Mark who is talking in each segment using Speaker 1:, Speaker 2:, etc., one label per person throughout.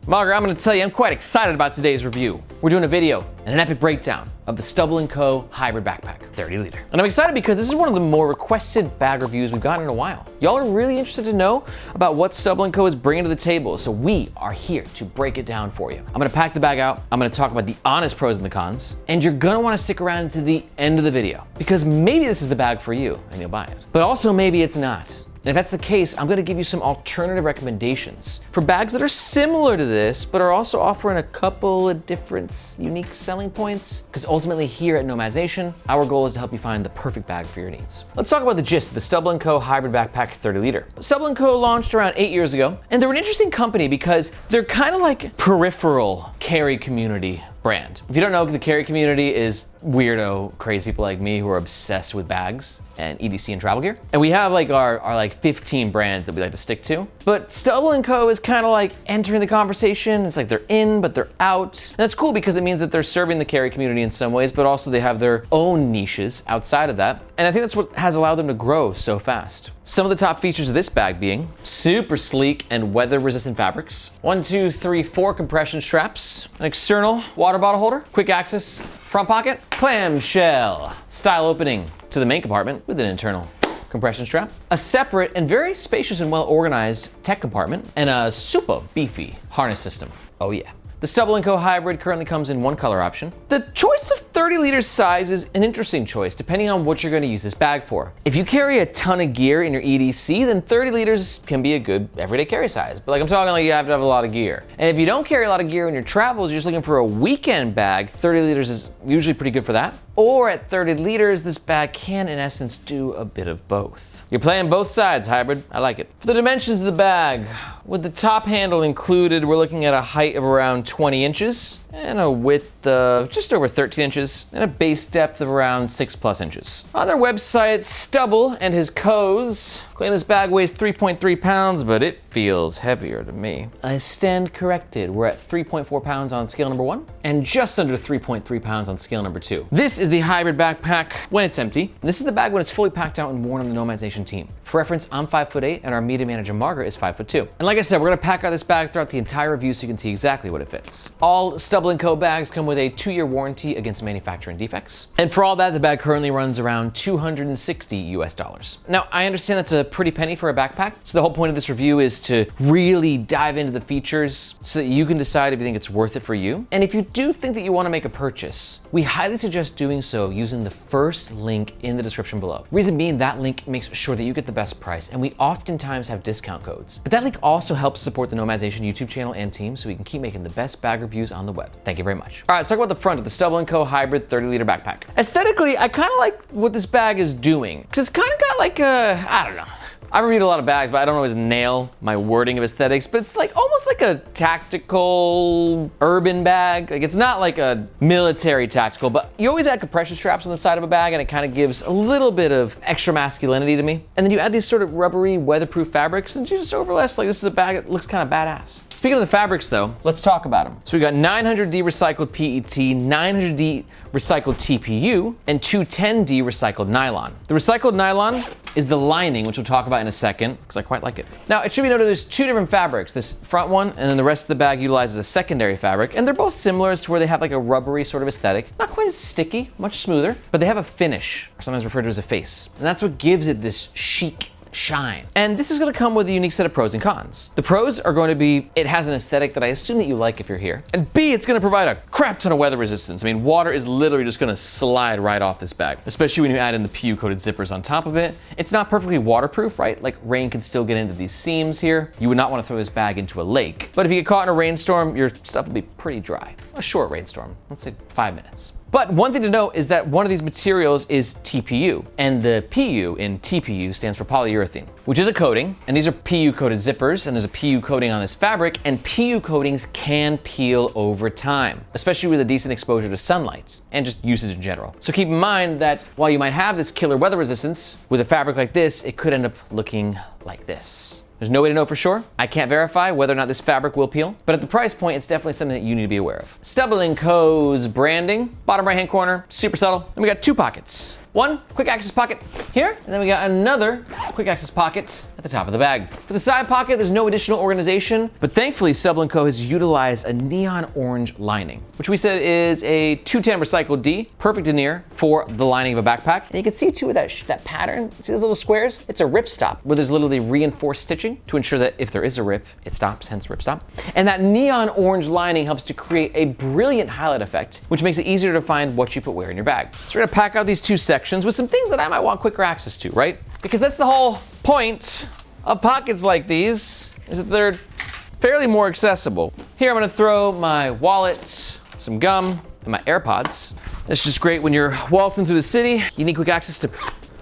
Speaker 1: Margaret, I'm going to tell you I'm quite excited about today's review. We're doing a video and an epic breakdown of the Stubble & Co. Hybrid Backpack 30 liter. And I'm excited because this is one of the more requested bag reviews we've gotten in a while. Y'all are really interested to know about what Stubble & Co. is bringing to the table, so we are here to break it down for you. I'm going to pack the bag out, I'm going to talk about the honest pros and the cons, and you're going to want to stick around to the end of the video because maybe this is the bag for you and you'll buy it. But also maybe it's not. And if that's the case, I'm gonna give you some alternative recommendations for bags that are similar to this, but are also offering a couple of different unique selling points. Because ultimately here at Nomads Nation, our goal is to help you find the perfect bag for your needs. Let's talk about the gist of the Stubble & Co. Hybrid Backpack 30 liter. Stubble & Co. launched around 8 years ago, and they're an interesting company because they're kind of like peripheral carry community brand. If you don't know, the carry community is weirdo, crazy people like me who are obsessed with bags and EDC and travel gear. And we have like our 15 brands that we like to stick to. But Stubble & Co. is kind of like entering the conversation. It's like they're in, but they're out. And that's cool because it means that they're serving the carry community in some ways, but also they have their own niches outside of that. And I think that's what has allowed them to grow so fast. Some of the top features of this bag being super sleek and weather resistant fabrics, 4 compression straps, an external water bottle holder, quick access front pocket, clamshell style opening to the main compartment with an internal compression strap, a separate and very spacious and well organized tech compartment, and a super beefy harness system. Oh yeah. The Stubble & Co. Hybrid currently comes in one color option. The choice of 30 liter size is an interesting choice depending on what you're going to use this bag for. If you carry a ton of gear in your EDC, then 30 liters can be a good everyday carry size. But like I'm talking like you have to have a lot of gear. And if you don't carry a lot of gear in your travels, you're just looking for a weekend bag, 30 liters is usually pretty good for that. Or at 30 liters, this bag can in essence do a bit of both. You're playing both sides, Hybrid. I like it. For the dimensions of the bag, with the top handle included, we're looking at a height of around 20 inches and a width of just over 13 inches and a base depth of around 6+ inches. On their website, Stubble and his co's claim this bag weighs 3.3 pounds, but it feels heavier to me. I stand corrected. We're at 3.4 pounds on scale number 1 and just under 3.3 pounds on scale number 2. This is the Hybrid Backpack when it's empty. And this is the bag when it's fully packed out and worn on the Nomads Nation team. For reference, I'm 5'8" and our media manager Margaret is 5'2". And like I said, we're gonna pack out this bag throughout the entire review so you can see exactly what it fits. All Stubble & Co. bags come with a 2-year warranty against manufacturing defects. And for all that, the bag currently runs around $260 US. Now, I understand that's a pretty penny for a backpack. So the whole point of this review is to really dive into the features so that you can decide if you think it's worth it for you. And if you do think that you wanna make a purchase, we highly suggest doing so using the first link in the description below. Reason being, that link makes sure that you get the best price, and we oftentimes have discount codes. But that link also helps support the Nomads Nation YouTube channel and team so we can keep making the best bag reviews on the web. Thank you very much. All right, let's talk about the front of the Stubble & Co. Hybrid 30 liter backpack. Aesthetically, I kind of like what this bag is doing because it's kind of got like a, I don't know. I reviewed a lot of bags, but I don't always nail my wording of aesthetics, but it's like almost like a tactical urban bag. Like it's not like a military tactical, but you always add compression straps on the side of a bag and it kind of gives a little bit of extra masculinity to me. And then you add these sort of rubbery, weatherproof fabrics and you just overless like this is a bag that looks kind of badass. Speaking of the fabrics though, let's talk about them. So we got 900D recycled PET, 900D recycled TPU, and 210D recycled nylon. The recycled nylon is the lining, which we'll talk about in a second, because I quite like it. Now, it should be noted there's 2 different fabrics, this front one, and then the rest of the bag utilizes a secondary fabric, and they're both similar as to where they have like a rubbery sort of aesthetic. Not quite as sticky, much smoother, but they have a finish, or sometimes referred to as a face. And that's what gives it this chic shine. And this is gonna come with a unique set of pros and cons. The pros are going to be, it has an aesthetic that I assume that you like if you're here. And B, it's gonna provide a crap ton of weather resistance. I mean, water is literally just gonna slide right off this bag, especially when you add in the PU coated zippers on top of it. It's not perfectly waterproof, right? Like rain can still get into these seams here. You would not wanna throw this bag into a lake. But if you get caught in a rainstorm, your stuff will be pretty dry. A short rainstorm, let's say 5 minutes. But one thing to note is that one of these materials is TPU, and the PU in TPU stands for polyurethane, which is a coating, and these are PU coated zippers, and there's a PU coating on this fabric, and PU coatings can peel over time, especially with a decent exposure to sunlight, and just usage in general. So keep in mind that while you might have this killer weather resistance, with a fabric like this, it could end up looking like this. There's no way to know for sure. I can't verify whether or not this fabric will peel, but at the price point, it's definitely something that you need to be aware of. Stubble & Co.'s branding, bottom right-hand corner, super subtle. And we got 2 pockets. One quick access pocket here, and then we got another quick access pocket at the top of the bag. For the side pocket, there's no additional organization, but thankfully Stubble & Co. has utilized a neon orange lining, which we said is a 210 recycled D, perfect denier for the lining of a backpack. And you can see too with that pattern, see those little squares? It's a rip stop, where there's literally reinforced stitching to ensure that if there is a rip, it stops, hence rip stop. And that neon orange lining helps to create a brilliant highlight effect, which makes it easier to find what you put where in your bag. So we're gonna pack out these two sections with some things that I might want quicker access to, right? Because that's the whole point of pockets like these, is that they're fairly more accessible. Here I'm gonna throw my wallet, some gum, and my AirPods. It's just great when you're waltzing through the city, you need quick access to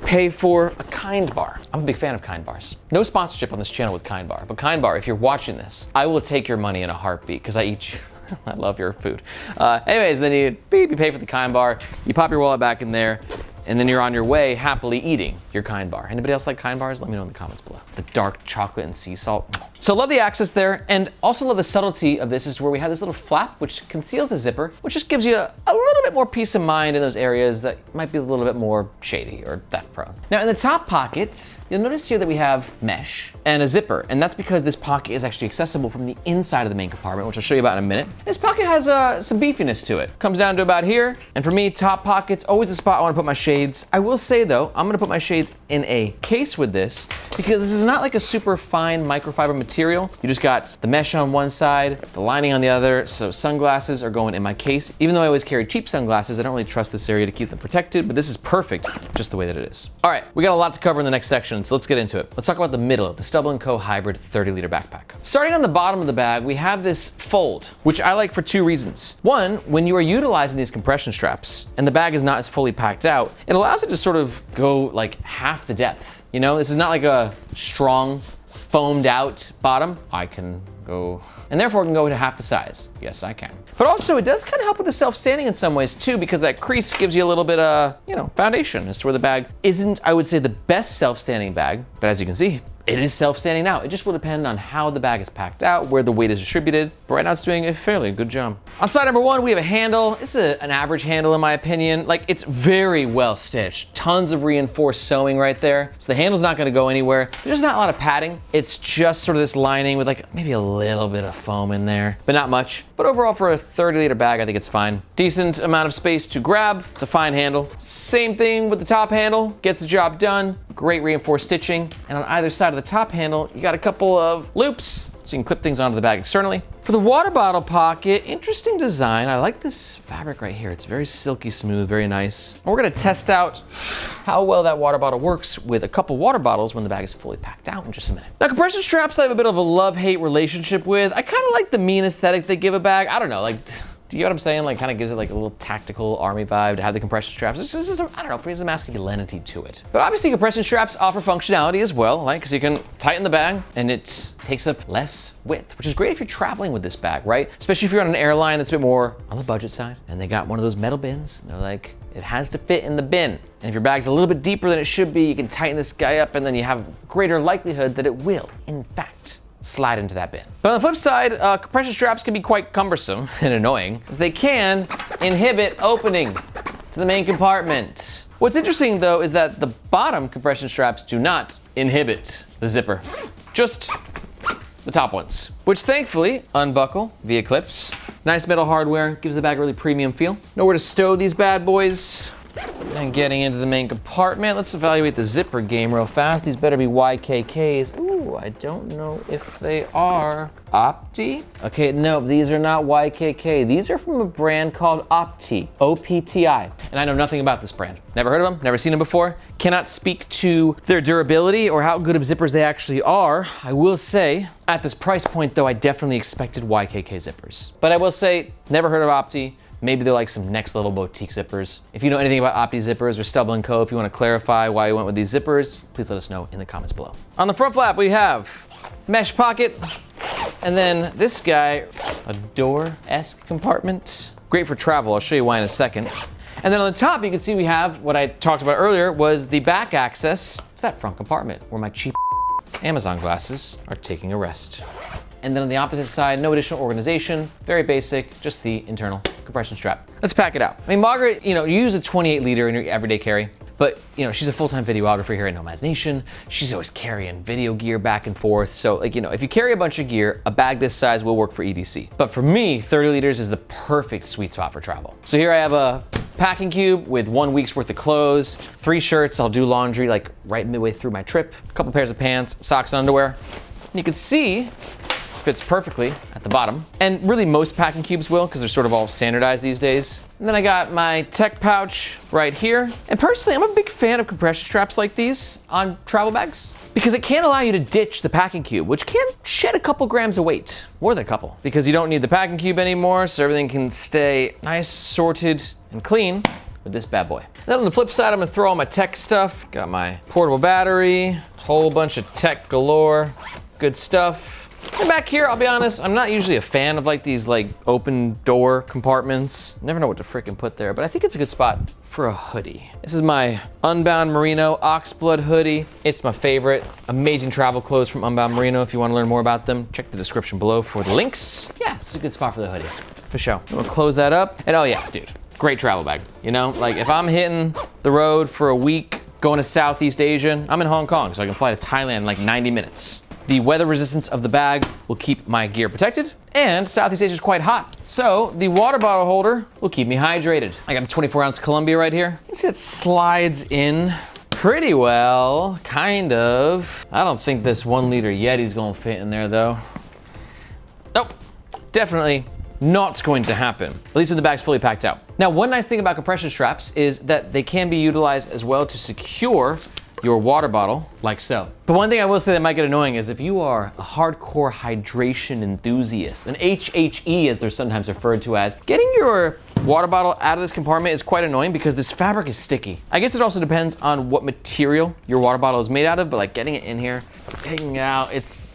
Speaker 1: pay for a Kind Bar. I'm a big fan of Kind Bars. No sponsorship on this channel with Kind Bar, but Kind Bar, if you're watching this, I will take your money in a heartbeat because I eat you. I love your food. Anyways, then you pay for the Kind Bar, you pop your wallet back in there, and then you're on your way happily eating your Kind Bar. Anybody else like Kind Bars? Let me know in the comments below. The dark chocolate and sea salt. So love the access there, and also love the subtlety of this is where we have this little flap which conceals the zipper, which just gives you a little bit more peace of mind in those areas that might be a little bit more shady or theft prone. Now in the top pocket, you'll notice here that we have mesh and a zipper, and that's because this pocket is actually accessible from the inside of the main compartment, which I'll show you about in a minute. This pocket has some beefiness to it. Comes down to about here, and for me, top pocket's always a spot I wanna put my shades. I will say though, I'm gonna put my shades in a case with this because this is not like a super fine microfiber material. You just got the mesh on one side, the lining on the other, so sunglasses are going in my case. Even though I always carry cheap sunglasses, I don't really trust this area to keep them protected, but this is perfect just the way that it is. All right, we got a lot to cover in the next section, so let's get into it. Let's talk about the middle of the Stubble & Co. Hybrid 30-liter backpack. Starting on the bottom of the bag, we have this fold, which I like for two reasons. One, when you are utilizing these compression straps and the bag is not as fully packed out, it allows it to sort of go like half the depth. You know, this is not like a strong, foamed out bottom. I can go, and therefore it can go to half the size. Yes, I can. But also it does kind of help with the self-standing in some ways too, because that crease gives you a little bit of, foundation as to where the bag isn't, I would say, the best self-standing bag, but as you can see, it is self-standing now. It just will depend on how the bag is packed out, where the weight is distributed, but right now it's doing a fairly good job. On side number one, we have a handle. This is an average handle in my opinion. Like, it's very well stitched. Tons of reinforced sewing right there. So the handle's not gonna go anywhere. There's just not a lot of padding. It's just sort of this lining with like maybe a little bit of foam in there, but not much. But overall for a 30-liter bag, I think it's fine. Decent amount of space to grab. It's a fine handle. Same thing with the top handle, gets the job done. Great reinforced stitching. And on either side of the top handle, you got a couple of loops so you can clip things onto the bag externally. For the water bottle pocket, interesting design. I like this fabric right here. It's very silky smooth, very nice. And we're gonna test out how well that water bottle works with a couple water bottles when the bag is fully packed out in just a minute. Now, compression straps I have a bit of a love-hate relationship with. I kind of like the mean aesthetic they give a bag. I don't know, like, do you know what I'm saying? Like, kind of gives it like a little tactical army vibe to have the compression straps. It's just, I don't know, brings a masculinity to it. But obviously compression straps offer functionality as well, right? Because you can tighten the bag and it takes up less width, which is great if you're traveling with this bag, right? Especially if you're on an airline that's a bit more on the budget side and they got one of those metal bins. And they're like, it has to fit in the bin. And if your bag's a little bit deeper than it should be, you can tighten this guy up and then you have greater likelihood that it will, in fact, slide into that bin. But on the flip side, compression straps can be quite cumbersome and annoying, as they can inhibit opening to the main compartment. What's interesting though is that the bottom compression straps do not inhibit the zipper, just the top ones, which thankfully unbuckle via clips. Nice metal hardware, gives the bag a really premium feel. Know where to stow these bad boys. And getting into the main compartment, let's evaluate the zipper game real fast. These better be YKKs. Ooh, I don't know if they are. Opti? Okay, no, these are not YKK. These are from a brand called Opti, O-P-T-I. And I know nothing about this brand. Never heard of them, never seen them before. Cannot speak to their durability or how good of zippers they actually are. I will say, at this price point though, I definitely expected YKK zippers. But I will say, never heard of Opti. Maybe they're like some next level boutique zippers. If you know anything about Opti zippers or Stubble & Co., if you want to clarify why you went with these zippers, please let us know in the comments below. On the front flap, we have mesh pocket, and then this guy, a door-esque compartment. Great for travel, I'll show you why in a second. And then on the top, you can see we have what I talked about earlier was the back access to that front compartment where my cheap Amazon glasses are taking a rest. And then on the opposite side, no additional organization, very basic, just the internal compression strap. Let's pack it out. I mean, Margaret, you use a 28 liter in your everyday carry. but you know, she's a full-time videographer here at Nomads Nation. She's always carrying video gear back and forth. So like, you know, if you carry a bunch of gear, a bag this size will work for EDC. But for me, 30 liters is the perfect sweet spot for travel. So here I have a packing cube with 1 week's worth of clothes, 3 shirts. I'll do laundry like right midway through my trip, a couple pairs of pants, socks, and underwear. And you can see fits perfectly at the bottom. And really most packing cubes will, because they're sort of all standardized these days. And then I got my tech pouch right here. And personally, I'm a big fan of compression straps like these on travel bags, because it can allow you to ditch the packing cube, which can shed a couple grams of weight, more than a couple, because you don't need the packing cube anymore, so everything can stay nice, sorted, and clean with this bad boy. Then on the flip side, I'm gonna throw all my tech stuff. Got my portable battery, whole bunch of tech galore, good stuff. And back here, I'll be honest, I'm not usually a fan of like these like open door compartments. Never know what to frickin' put there, but I think it's a good spot for a hoodie. This is my Unbound Merino Oxblood hoodie. It's my favorite. Amazing travel clothes from Unbound Merino. If you wanna learn more about them, check the description below for the links. Yeah, this is a good spot for the hoodie, for sure. I'm gonna close that up. And oh yeah, dude, great travel bag. You know, like if I'm hitting the road for a week, going to Southeast Asia, I'm in Hong Kong, so I can fly to Thailand in like 90 minutes. The weather resistance of the bag will keep my gear protected, and Southeast Asia is quite hot, so the water bottle holder will keep me hydrated. I got a 24-ounce Columbia right here. You can see it slides in pretty well, kind of. I don't think this 1 liter Yeti's gonna fit in there though. Nope, definitely not going to happen, at least when the bag's fully packed out. Now, one nice thing about compression straps is that they can be utilized as well to secure your water bottle, like so. But one thing I will say that might get annoying is if you are a hardcore hydration enthusiast, an HHE as they're sometimes referred to as, getting your water bottle out of this compartment is quite annoying because this fabric is sticky. I guess it also depends on what material your water bottle is made out of, but like getting it in here, taking it out, it's,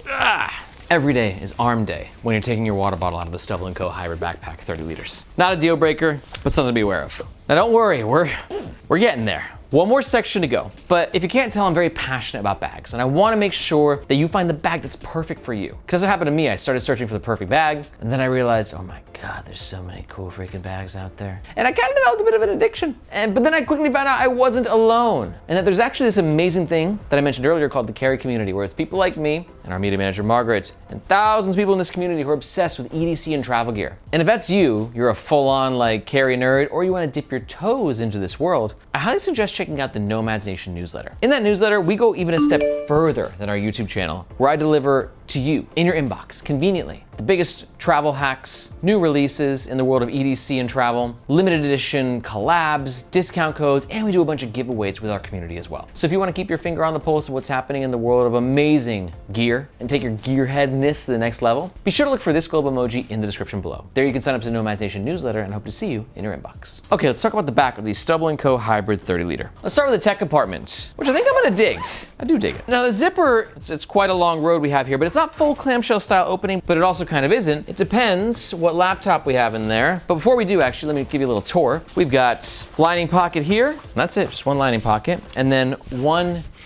Speaker 1: Every day is arm day when you're taking your water bottle out of the Stubble & Co. Hybrid Backpack 30 liters. Not a deal breaker, but something to be aware of. Now don't worry, we're getting there. One more section to go. But if you can't tell, I'm very passionate about bags, and I wanna make sure that you find the bag that's perfect for you. Because that's what happened to me. I started searching for the perfect bag, and then I realized, oh my God, there's so many cool freaking bags out there. And I kind of developed a bit of an addiction. But then I quickly found out I wasn't alone, and that there's actually this amazing thing that I mentioned earlier called the Carry community, where it's people like me and our media manager, Margaret, and thousands of people in this community who are obsessed with EDC and travel gear. And if that's you, you're a full-on like Carry nerd, or you wanna dip your toes into this world, I highly suggest checking out the Nomads Nation newsletter. In that newsletter, we go even a step further than our YouTube channel, where I deliver to you in your inbox, conveniently, the biggest travel hacks, new releases in the world of EDC and travel, limited edition collabs, discount codes, and we do a bunch of giveaways with our community as well. So if you want to keep your finger on the pulse of what's happening in the world of amazing gear and take your gearheadness to the next level, be sure to look for this globe emoji in the description below. There you can sign up to the Nomads Nation newsletter, and I hope to see you in your inbox. Okay, let's talk about the back of the Stubble & Co. Hybrid 30 liter. Let's start with the tech compartment, which I think I'm gonna dig. I do dig it. Now the zipper, it's quite a long road we have here, but it's not full clamshell style opening, but it also kind of isn't. It depends what laptop we have in there. But before we do, actually, let me give you a little tour. We've got lining pocket here, and that's it, just one lining pocket, and then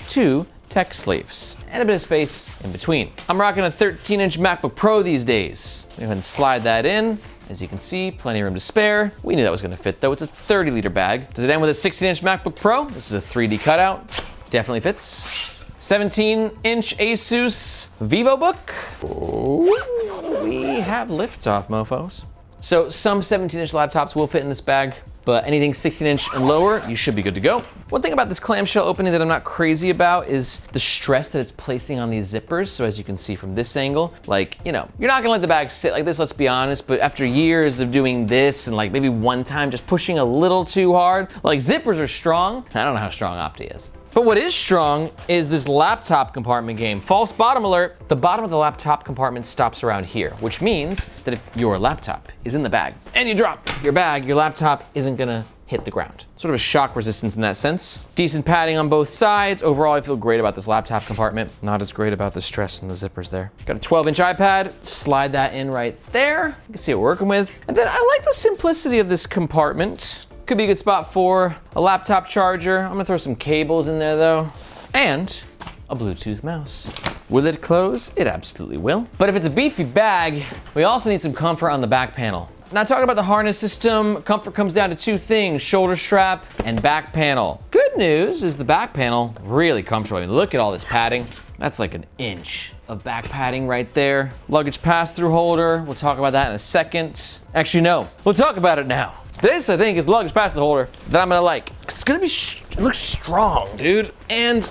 Speaker 1: 2 tech sleeves, and a bit of space in between. I'm rocking a 13-inch MacBook Pro these days. Go ahead and slide that in. As you can see, plenty of room to spare. We knew that was gonna fit though. It's a 30 liter bag. Does it end with a 16-inch MacBook Pro? This is a 3D cutout. Definitely fits. 17-inch Asus VivoBook. Ooh, we have liftoff, mofos. So some 17-inch laptops will fit in this bag, but anything 16-inch and lower, you should be good to go. One thing about this clamshell opening that I'm not crazy about is the stress that it's placing on these zippers. So as you can see from this angle, like, you know, you're not gonna let the bag sit like this, let's be honest, but after years of doing this and like maybe one time just pushing a little too hard, like zippers are strong. I don't know how strong Opti is. But what is strong is this laptop compartment game. False bottom alert, the bottom of the laptop compartment stops around here, which means that if your laptop is in the bag and you drop your bag, your laptop isn't gonna hit the ground. Sort of a shock resistance in that sense. Decent padding on both sides. Overall, I feel great about this laptop compartment. Not as great about the stress in the zippers there. Got a 12-inch iPad, slide that in right there. You can see what we're working with. And then I like the simplicity of this compartment. Could be a good spot for a laptop charger. I'm gonna throw some cables in there though. And a Bluetooth mouse. Will it close? It absolutely will. But if it's a beefy bag, we also need some comfort on the back panel. Now talking about the harness system, comfort comes down to two things, shoulder strap and back panel. Good news is the back panel really comfortable. I mean, look at all this padding. That's like an inch of back padding right there. Luggage pass-through holder, we'll talk about that in a second. Actually, no, we'll talk about it now. This, I think, is luggage pass-through holder that I'm gonna like. It's gonna be, it looks strong, dude. And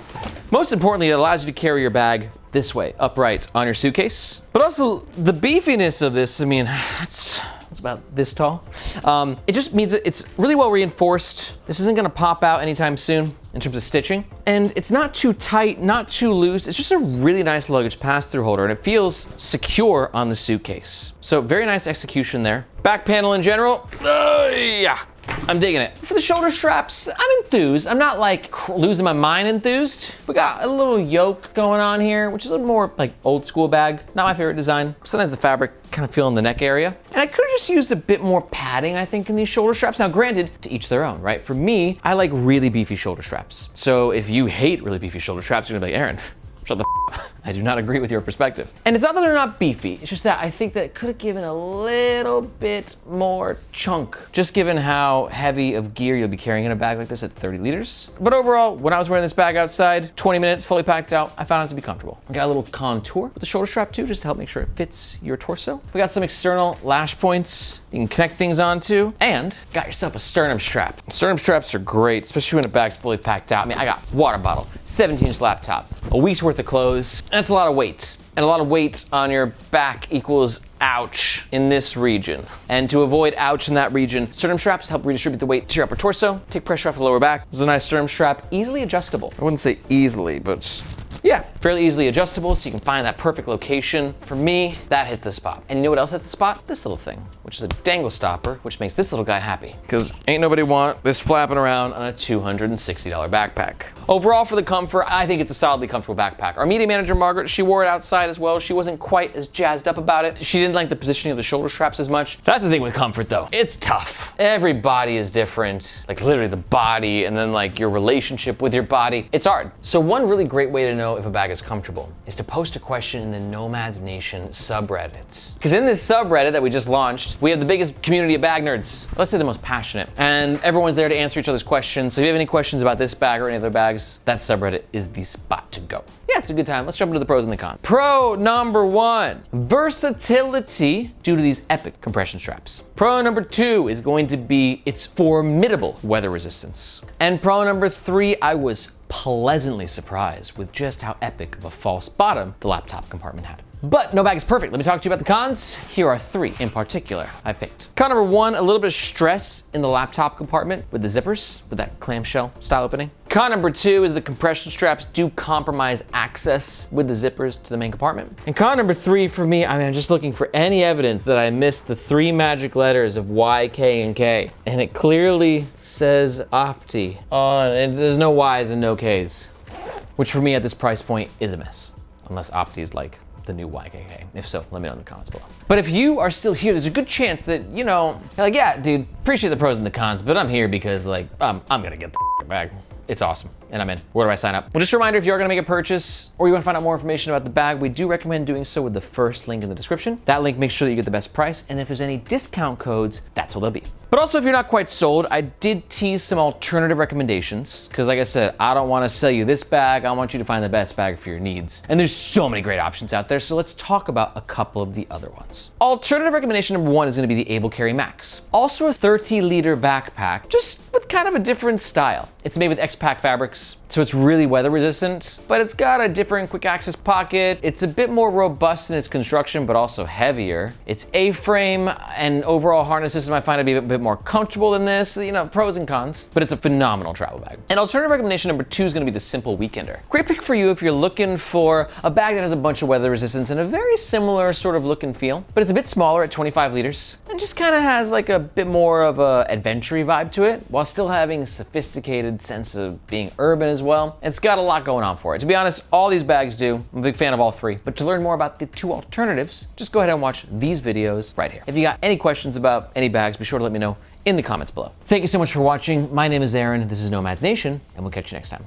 Speaker 1: most importantly, it allows you to carry your bag this way, upright on your suitcase. But also the beefiness of this, I mean, it's about this tall. It just means that it's really well reinforced. This isn't gonna pop out anytime soon in terms of stitching. And it's not too tight, not too loose. It's just a really nice luggage pass-through holder, and it feels secure on the suitcase. So very nice execution there. Back panel in general, yeah. I'm digging it. For the shoulder straps, I'm enthused. I'm not like losing my mind enthused. We got a little yoke going on here, which is a little more like old school bag. Not my favorite design. Sometimes the fabric kind of feel in the neck area. And I could have just used a bit more padding, I think, in these shoulder straps. Now granted, to each their own, right? For me, I like really beefy shoulder straps. So if you hate really beefy shoulder straps, you're gonna be like, Aaron, shut the f up. I do not agree with your perspective. And it's not that they're not beefy, it's just that I think that it could have given a little bit more chunk, just given how heavy of gear you'll be carrying in a bag like this at 30 liters. But overall, when I was wearing this bag outside, 20 minutes, fully packed out, I found it to be comfortable. I got a little contour with the shoulder strap too, just to help make sure it fits your torso. We got some external lash points you can connect things onto, and got yourself a sternum strap. Sternum straps are great, especially when a bag's fully packed out. I mean, I got water bottle, 17-inch laptop, a week's worth of clothes. That's a lot of weight. And a lot of weight on your back equals ouch in this region. And to avoid ouch in that region, sternum straps help redistribute the weight to your upper torso, take pressure off the lower back. This is a nice sternum strap, easily adjustable. I wouldn't say easily, but yeah, fairly easily adjustable, so you can find that perfect location. For me, that hits the spot. And you know what else hits the spot? This little thing, which is a dangle stopper, which makes this little guy happy. Because ain't nobody want this flapping around on a $260 backpack. Overall, for the comfort, I think it's a solidly comfortable backpack. Our media manager, Margaret, she wore it outside as well. She wasn't quite as jazzed up about it. She didn't like the positioning of the shoulder straps as much. That's the thing with comfort though. It's tough. Every body is different. Like literally the body and then like your relationship with your body. It's hard. So one really great way to know if a bag is comfortable is to post a question in the Nomads Nation subreddits. Because in this subreddit that we just launched, we have the biggest community of bag nerds. Let's say the most passionate. And everyone's there to answer each other's questions. So if you have any questions about this bag or any other bags, that subreddit is the spot to go. Yeah, it's a good time. Let's jump into the pros and the cons. Pro number one, versatility due to these epic compression straps. Pro number two is going to be its formidable weather resistance. And pro number three, I was pleasantly surprised with just how epic of a false bottom the laptop compartment had. But no bag is perfect. Let me talk to you about the cons. Here are three in particular I picked. Con number one, a little bit of stress in the laptop compartment with the zippers, with that clamshell style opening. Con number two is the compression straps do compromise access with the zippers to the main compartment. And con number three for me, I mean, I'm just looking for any evidence that I missed the three magic letters of Y, K, and K. And it clearly says Opti. Oh, and there's no Y's and no K's. Which for me at this price point is a miss. Unless Opti is like the new YKK. If so, let me know in the comments below. But if you are still here, there's a good chance that, you know, you're like, yeah, dude, appreciate the pros and the cons, but I'm here because like, I'm gonna get the bag. It's awesome, and I'm in. Where do I sign up? Well, just a reminder, if you are gonna make a purchase or you wanna find out more information about the bag, we do recommend doing so with the first link in the description. That link makes sure that you get the best price, and if there's any discount codes, that's what they'll be. But also, if you're not quite sold, I did tease some alternative recommendations, because like I said, I don't wanna sell you this bag, I want you to find the best bag for your needs. And there's so many great options out there, so let's talk about a couple of the other ones. Alternative recommendation number one is gonna be the Able Carry Max. Also a 30-liter backpack, just with kind of a different style. It's made with X-Pack fabrics, so it's really weather resistant, but it's got a different quick access pocket. It's a bit more robust in its construction, but also heavier. It's A-frame and overall harness system I find to be a bit more comfortable than this, you know, pros and cons, but it's a phenomenal travel bag. And alternative recommendation number two is gonna be the Sympl Weekender. Great pick for you if you're looking for a bag that has a bunch of weather resistance and a very similar sort of look and feel, but it's a bit smaller at 25 liters and just kind of has like a bit more of a adventure-y vibe to it while still having a sophisticated sense of being urban as well. It's got a lot going on for it. To be honest, all these bags do. I'm a big fan of all three. But to learn more about the two alternatives, just go ahead and watch these videos right here. If you got any questions about any bags, be sure to let me know in the comments below. Thank you so much for watching. My name is Aaron. This is Nomads Nation, and we'll catch you next time.